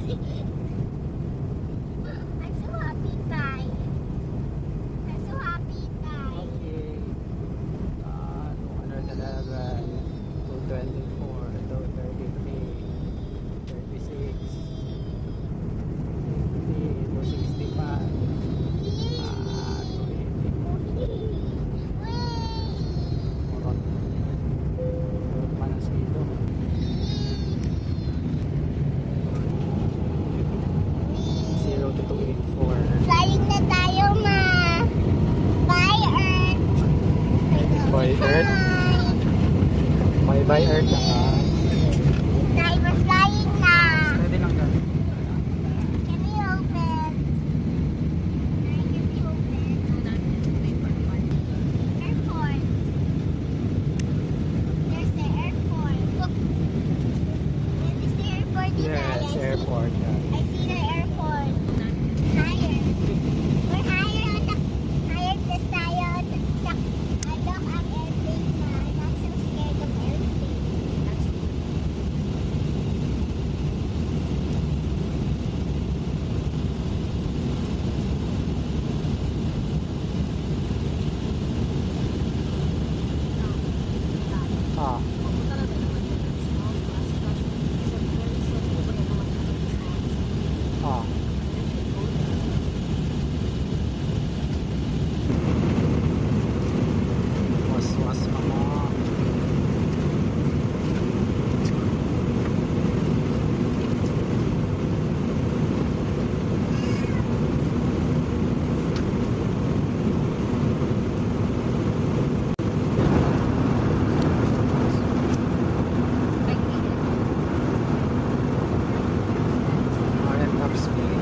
I'm so happy, Kai. I'm so happy, Kai. Okay. 211, 224, 233, 36, 265, 280. Murot pa ng speedo. 0 to 284. Flying na tayo, Ma. Bye, Earth. Bye, Earth. Bye, Earth. Tay, we're flying na. Pwede lang yan. Can we open? Can we open? Airport. There's the airport. Look. This is the airport, Yes, airport. Yeah. I see the airport. Higher. We're higher on the higher the tayo. I don't have airplane na. I'm not so scared of airplane. Ah. Ah. Was mga top speed.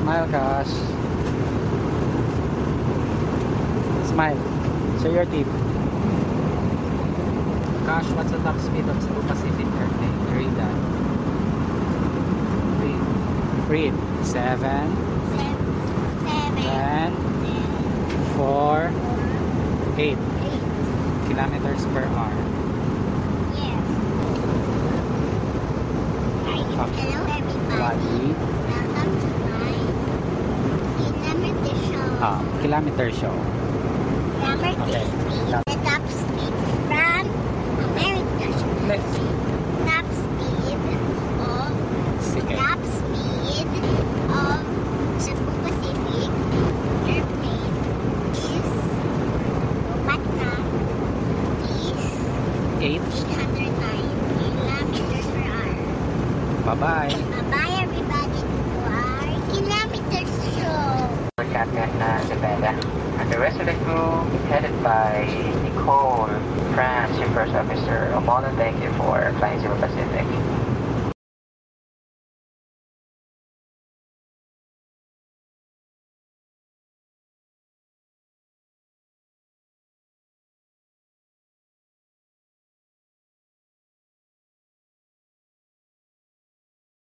Smile, Cash. Smile. Show your teeth. Cash, what's the top speed of Cebu Pacific airplane? Read that. Read. 7, 10, 4, 8 kilometers per hour. Yes. Hello, everybody. Welcome to my kilometer show. Kilometer show. Grammar Okay. The top speed from America. Let's see. Top speed of Sige. top speed of Cebu Pacific airplane is Patna is 8. 809 kilometers per hour. Bye-bye. Bye everybody to our kilometers show. We're Captain Zebeda. And the rest of the crew headed by Nicole, France, your first officer. Omono, thank you for flying Cebu Pacific.